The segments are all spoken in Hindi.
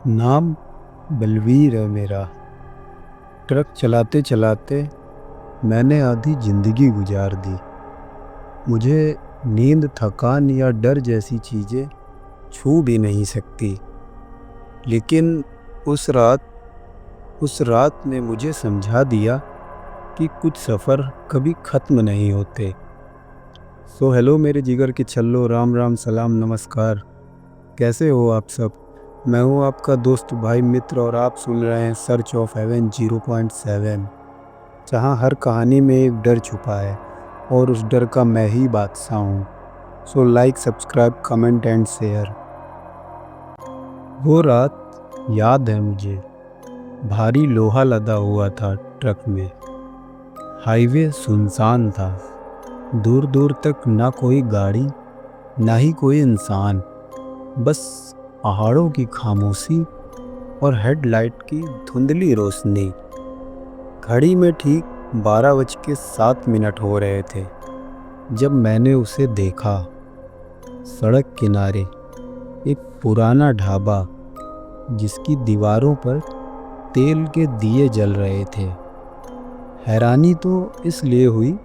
नाम बलवीर है मेरा। ट्रक चलाते चलाते मैंने आधी ज़िंदगी गुजार दी। मुझे नींद, थकान या डर जैसी चीज़ें छू भी नहीं सकती। लेकिन उस रात ने मुझे समझा दिया कि कुछ सफ़र कभी ख़त्म नहीं होते। सो हेलो मेरे जिगर के छल्लो, राम राम, सलाम, नमस्कार। कैसे हो आप सब? मैं हूँ आपका दोस्त, भाई, मित्र, और आप सुन रहे हैं सर्च ऑफ हेवन 0.7, जहाँ हर कहानी में एक डर छुपा है और उस डर का मैं ही बादशाह हूँ। So like, subscribe, comment and share. वो रात याद है मुझे। भारी लोहा लदा हुआ था ट्रक में। हाईवे सुनसान था। दूर दूर तक ना कोई गाड़ी, ना ही कोई इंसान। बस पहाड़ों की खामोशी और हेडलाइट की धुंधली रोशनी। घड़ी में ठीक 12:07 हो रहे थे जब मैंने उसे देखा। सड़क किनारे एक पुराना ढाबा, जिसकी दीवारों पर तेल के दिए जल रहे थे। हैरानी तो इसलिए हुई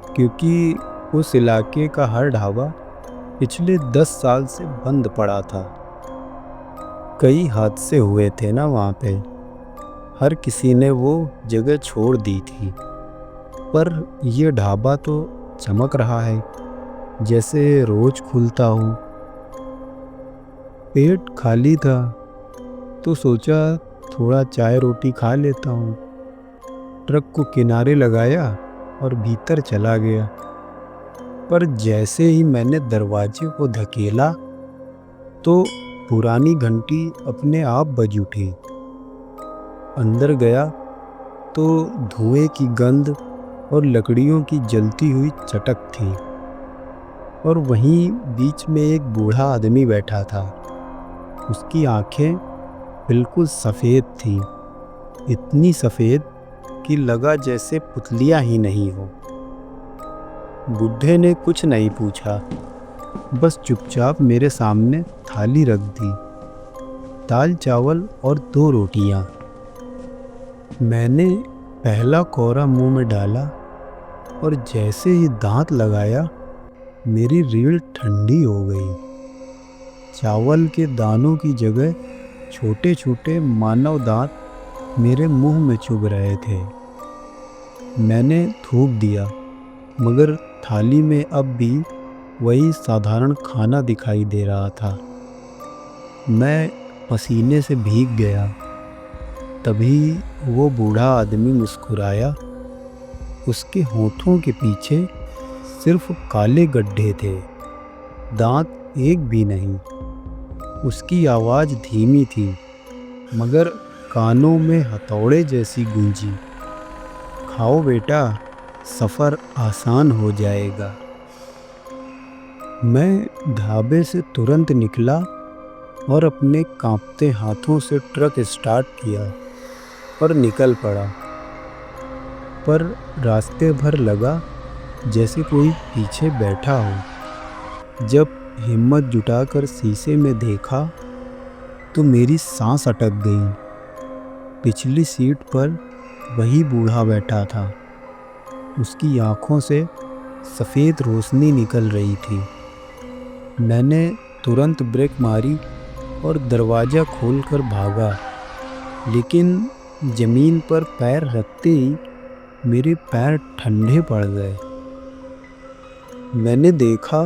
क्योंकि उस इलाके का हर ढाबा पिछले 10 साल से बंद पड़ा था। कई हादसे हुए थे ना वहाँ पे। हर किसी ने वो जगह छोड़ दी थी, पर ये ढाबा तो चमक रहा है जैसे रोज खुलता हो। पेट खाली था तो सोचा थोड़ा चाय रोटी खा लेता हूँ। ट्रक को किनारे लगाया और भीतर चला गया। पर जैसे ही मैंने दरवाजे को धकेला तो पुरानी घंटी अपने आप बज उठी। अंदर गया तो धुएं की गंध और लकड़ियों की जलती हुई चटक थी। और वहीं बीच में एक बूढ़ा आदमी बैठा था। उसकी आंखें बिल्कुल सफ़ेद थीं, इतनी सफ़ेद कि लगा जैसे पुतलियां ही नहीं हो। बुढ़े ने कुछ नहीं पूछा, बस चुपचाप मेरे सामने थाली रख दी। दाल चावल और 2 रोटियां। मैंने पहला कौरा मुंह में डाला और जैसे ही दांत लगाया मेरी रीढ़ ठंडी हो गई। चावल के दानों की जगह छोटे छोटे मानव दांत मेरे मुंह में चुभ रहे थे। मैंने थूक दिया, मगर थाली में अब भी वही साधारण खाना दिखाई दे रहा था। मैं पसीने से भीग गया। तभी वो बूढ़ा आदमी मुस्कुराया। उसके होठों के पीछे सिर्फ काले गड्ढे थे, दांत एक भी नहीं। उसकी आवाज़ धीमी थी, मगर कानों में हथौड़े जैसी गूंजी। खाओ बेटा, सफ़र आसान हो जाएगा। मैं ढाबे से तुरंत निकला और अपने कांपते हाथों से ट्रक स्टार्ट किया और निकल पड़ा। पर रास्ते भर लगा जैसे कोई पीछे बैठा हो। जब हिम्मत जुटाकर शीशे में देखा तो मेरी सांस अटक गई। पिछली सीट पर वही बूढ़ा बैठा था। उसकी आंखों से सफ़ेद रोशनी निकल रही थी। मैंने तुरंत ब्रेक मारी और दरवाज़ा खोलकर भागा, लेकिन ज़मीन पर पैर रखते ही मेरे पैर ठंडे पड़ गए। मैंने देखा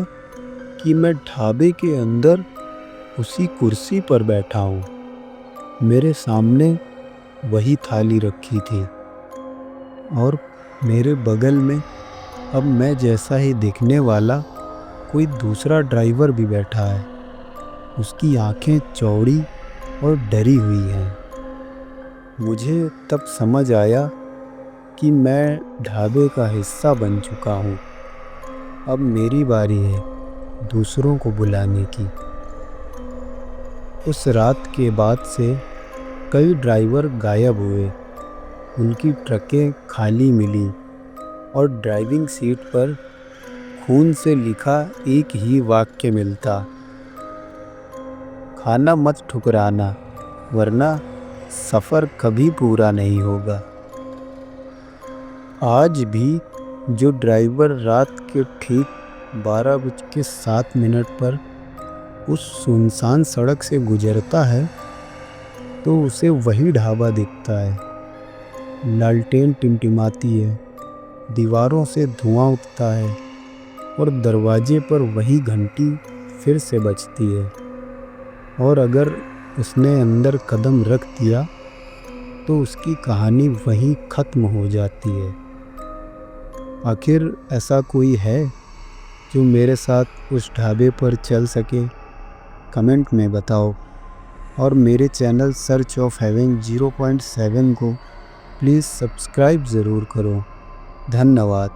कि मैं ढाबे के अंदर उसी कुर्सी पर बैठा हूँ। मेरे सामने वही थाली रखी थी और मेरे बगल में अब मैं जैसा ही दिखने वाला कोई दूसरा ड्राइवर भी बैठा है। उसकी आंखें चौड़ी और डरी हुई हैं। मुझे तब समझ आया कि मैं ढाबे का हिस्सा बन चुका हूँ। अब मेरी बारी है दूसरों को बुलाने की। उस रात के बाद से कई ड्राइवर गायब हुए। उनकी ट्रकें खाली मिली और ड्राइविंग सीट पर खून से लिखा एक ही वाक्य मिलता: खाना मत ठुकराना, वरना सफ़र कभी पूरा नहीं होगा। आज भी जो ड्राइवर रात के ठीक 12:07 पर उस सुनसान सड़क से गुजरता है तो उसे वही ढाबा दिखता है। लालटेन टिमटिमाती है, दीवारों से धुआं उठता है और दरवाजे पर वही घंटी फिर से बजती है। और अगर उसने अंदर कदम रख दिया तो उसकी कहानी वहीं ख़त्म हो जाती है। आखिर ऐसा कोई है जो मेरे साथ उस ढाबे पर चल सके? कमेंट में बताओ। और मेरे चैनल सर्च ऑफ हेवन 0.7 को प्लीज़ सब्सक्राइब ज़रूर करो। धन्यवाद।